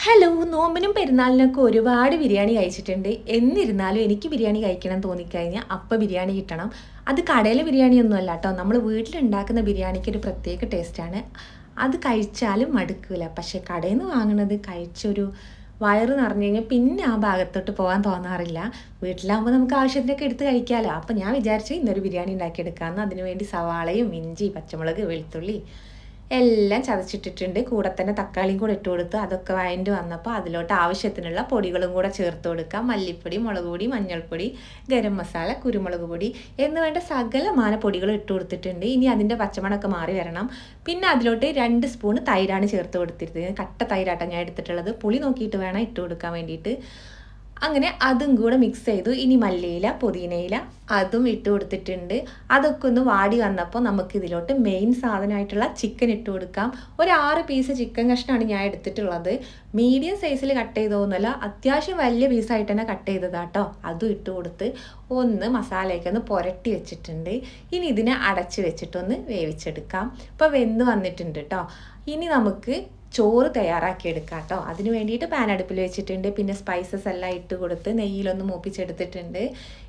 Hello, നോമ്പിനും പെരുന്നാളിനൊക്കെ ഒരുപാട് ബിരിയാണി കഴിച്ചിട്ടുണ്ട്. എന്നിരുന്നാലും എനിക്ക് ബിരിയാണി കഴിക്കണം തോന്നിക്കഴിഞ്ഞാൽ അപ്പം ബിരിയാണി കിട്ടണം. അത് കടയിലെ ബിരിയാണിയൊന്നും അല്ല കേട്ടോ, നമ്മൾ വീട്ടിലുണ്ടാക്കുന്ന ബിരിയാണിക്ക് ഒരു പ്രത്യേക ടേസ്റ്റാണ്. അത് കഴിച്ചാലും മടുക്കില്ല. പക്ഷേ കടയിൽ നിന്ന് വാങ്ങുന്നത് കഴിച്ചൊരു വയറ് നിറഞ്ഞു കഴിഞ്ഞാൽ പിന്നെ ആ ഭാഗത്തോട്ട് പോകാൻ തോന്നാറില്ല. വീട്ടിലാകുമ്പോൾ നമുക്ക് ആവശ്യത്തിനൊക്കെ എടുത്ത് കഴിക്കാമല്ലോ. അപ്പം ഞാൻ വിചാരിച്ചു ഇന്നൊരു ബിരിയാണി ഉണ്ടാക്കിയെടുക്കാമെന്ന്. അതിനുവേണ്ടി സവാളയും ഇഞ്ചി, പച്ചമുളക്, വെളുത്തുള്ളി എല്ലാം ചതച്ചിട്ടിട്ടുണ്ട്. കൂടെ തന്നെ തക്കാളിയും കൂടെ ഇട്ട് കൊടുത്ത് അതൊക്കെ വഴണ്ട് വന്നപ്പോൾ അതിലോട്ട് ആവശ്യത്തിനുള്ള പൊടികളും കൂടെ ചേർത്ത് കൊടുക്കാം. മല്ലിപ്പൊടി, മുളക് പൊടി, മഞ്ഞൾപ്പൊടി, ഗരം മസാല, കുരുമുളക് പൊടി എന്ന് വേണ്ട സകലമാന പൊടികൾ ഇട്ട് കൊടുത്തിട്ടുണ്ട്. ഇനി അതിൻ്റെ പച്ചമണമൊക്കെ മാറി വരണം. പിന്നെ അതിലോട്ട് 2 സ്പൂൺ തൈരാണ് ചേർത്ത് കൊടുത്തിരുന്നത്. കട്ട തൈരാട്ടാണ് ഞാൻ എടുത്തിട്ടുള്ളത്. പുളി നോക്കിയിട്ട് വേണം ഇട്ട് കൊടുക്കാൻ വേണ്ടിയിട്ട്. അങ്ങനെ അതും കൂടെ മിക്സ് ചെയ്തു. ഇനി മല്ലിയില, പുതിനയില അതും ഇട്ട് കൊടുത്തിട്ടുണ്ട്. അതൊക്കെ ഒന്ന് വാടി വന്നപ്പോൾ നമുക്ക് ഇതിലോട്ട് മെയിൻ സാധനമായിട്ടുള്ള ചിക്കൻ ഇട്ട് കൊടുക്കാം. ഒരു 6 പീസ് ചിക്കൻ കഷ്ണമാണ് ഞാൻ എടുത്തിട്ടുള്ളത്. മീഡിയം സൈസിൽ കട്ട് ചെയ്തതൊന്നുമല്ല, അത്യാവശ്യം വലിയ പീസായിട്ട് തന്നെ കട്ട് ചെയ്തതാട്ടോ. അതും ഇട്ട് കൊടുത്ത് ഒന്ന് മസാലയൊക്കെ ഒന്ന് പുരട്ടി വെച്ചിട്ടുണ്ട്. ഇനി ഇതിനെ അടച്ച് വെച്ചിട്ടൊന്ന് വേവിച്ചെടുക്കാം. ഇപ്പോൾ വെന്ത് വന്നിട്ടുണ്ട് കേട്ടോ. ഇനി നമുക്ക് ചോറ് തയ്യാറാക്കി എടുക്കാം കേട്ടോ. അതിന് വേണ്ടിയിട്ട് പാൻ അടുപ്പിൽ വെച്ചിട്ടുണ്ട്. പിന്നെ സ്പൈസസ് എല്ലാം ഇട്ട് കൊടുത്ത് നെയ്യിലൊന്ന് മൂപ്പിച്ചെടുത്തിട്ടുണ്ട്.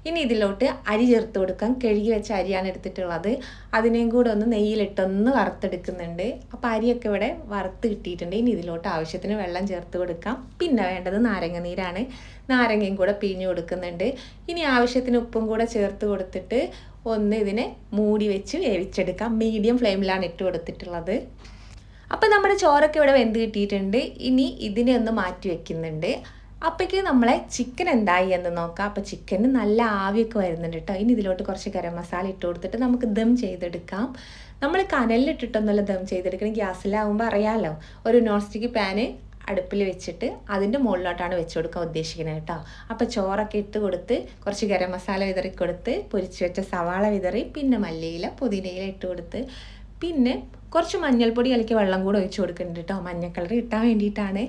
ഇനി ഇതിലോട്ട് അരി ചേർത്ത് കൊടുക്കാം. കഴുകി വെച്ച അരിയാണ് എടുത്തിട്ടുള്ളത്. അതിനെയും കൂടെ ഒന്ന് നെയ്യിലിട്ടൊന്ന് വറുത്തെടുക്കുന്നുണ്ട്. അപ്പോൾ അരിയൊക്കെ ഇവിടെ വറുത്ത് കിട്ടിയിട്ടുണ്ട്. ഇനി ഇതിലോട്ട് ആവശ്യത്തിന് വെള്ളം ചേർത്ത് കൊടുക്കാം. പിന്നെ വേണ്ടത് നാരങ്ങ നീരാണ്. നാരങ്ങയും കൂടെ പിഴിഞ്ഞ് കൊടുക്കുന്നുണ്ട്. ഇനി ആവശ്യത്തിന് ഉപ്പും കൂടെ ചേർത്ത് കൊടുത്തിട്ട് ഒന്ന് ഇതിനെ മൂടി വെച്ച് വേവിച്ചെടുക്കാം. മീഡിയം ഫ്ലെയിമിലാണ് ഇട്ട് കൊടുത്തിട്ടുള്ളത്. അപ്പോൾ നമ്മുടെ ചോറൊക്കെ ഇവിടെ വെന്ത് കിട്ടിയിട്ടുണ്ട്. ഇനി ഇതിനെ ഒന്ന് മാറ്റി വെക്കുന്നുണ്ട്. അപ്പോഴേക്ക് നമ്മളെ ചിക്കൻ എന്തായി എന്ന് നോക്കാം. അപ്പോൾ ചിക്കന് നല്ല ആവിയൊക്കെ വരുന്നുണ്ട് കേട്ടോ. ഇനി ഇതിലോട്ട് കുറച്ച് ഗരം മസാല ഇട്ട് കൊടുത്തിട്ട് നമുക്ക് ദം ചെയ്തെടുക്കാം. നമ്മൾ കനലിലിട്ടിട്ടൊന്നുമല്ല ദം ചെയ്തെടുക്കണം. ഗ്യാസിലാവുമ്പോൾ അറിയാമല്ലോ. ഒരു നോൺ സ്റ്റിക്ക് പാന് അടുപ്പിൽ വെച്ചിട്ട് അതിൻ്റെ മുകളിലോട്ടാണ് വെച്ച് കൊടുക്കാൻ ഉദ്ദേശിക്കുന്നത് കേട്ടോ. അപ്പോൾ ചോറൊക്കെ ഇട്ട് കൊടുത്ത് കുറച്ച് ഗരം മസാല വിതറി കൊടുത്ത് പൊരിച്ച് വെച്ച സവാള വിതറി പിന്നെ മല്ലിയില, പുതിനയില ഇട്ട് കൊടുത്ത് പിന്നെ കുറച്ച് മഞ്ഞൾപ്പൊടി കലക്കി വെള്ളം കൂടെ ഒഴിച്ച് കൊടുക്കുന്നുണ്ട് കേട്ടോ. മഞ്ഞ കളർ കിട്ടാൻ വേണ്ടിയിട്ടാണ്.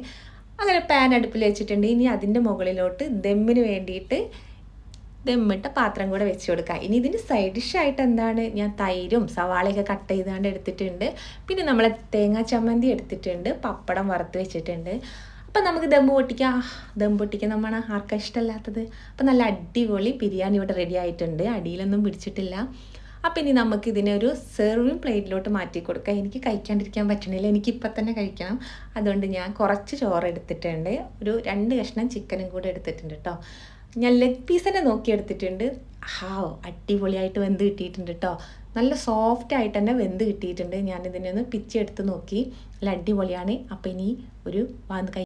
അങ്ങനെ പാൻ അടുപ്പിൽ വെച്ചിട്ടുണ്ട്. ഇനി അതിൻ്റെ മുകളിലോട്ട് ദമ്മിന് വേണ്ടിയിട്ട് ദമ്മിട്ട പാത്രം കൂടെ വെച്ച് കൊടുക്കുക. ഇനി ഇതിൻ്റെ സൈഡ് ഡിഷായിട്ട് എന്താണ്, ഞാൻ തൈരും സവാളയൊക്കെ കട്ട് ചെയ്താണ്ട് എടുത്തിട്ടുണ്ട്. പിന്നെ നമ്മൾ തേങ്ങാ ചമ്മന്തി എടുത്തിട്ടുണ്ട്. പപ്പടം വറുത്ത് വെച്ചിട്ടുണ്ട്. അപ്പം നമുക്ക് ദം പൊട്ടിക്കാം. ദം പൊട്ടിക്കാൻ നമ്മളാണ് ആർക്കാ ഇഷ്ടമല്ലാത്തത്. അപ്പം നല്ല അടിപൊളി ബിരിയാണി ഇവിടെ റെഡി ആയിട്ടുണ്ട്. അടിയിലൊന്നും പിടിച്ചിട്ടില്ല. അപ്പം ഇനി നമുക്ക് ഇതിനെ ഒരു സെർവിങ് പ്ലേറ്റിലോട്ട് മാറ്റി കൊടുക്കാം. എനിക്ക് കഴിക്കാണ്ടിരിക്കാൻ പറ്റണില്ല. എനിക്കിപ്പം തന്നെ കഴിക്കണം. അതുകൊണ്ട് ഞാൻ കുറച്ച് ചോറ് എടുത്തിട്ടുണ്ട്. ഒരു 2 കഷ്ണം ചിക്കനും കൂടെ എടുത്തിട്ടുണ്ട് കേട്ടോ. ഞാൻ ലെഗ് പീസ് തന്നെ നോക്കി എടുത്തിട്ടുണ്ട്. അടിപൊളിയായിട്ട് വെന്ത് കിട്ടിയിട്ടുണ്ട് കേട്ടോ. നല്ല സോഫ്റ്റായിട്ട് തന്നെ വെന്ത് കിട്ടിയിട്ടുണ്ട്. ഞാനിതിനെ ഒന്ന് പിച്ചെടുത്ത് നോക്കി. നല്ല അടിപൊളിയാണ്. അപ്പം ഇനി ഒരു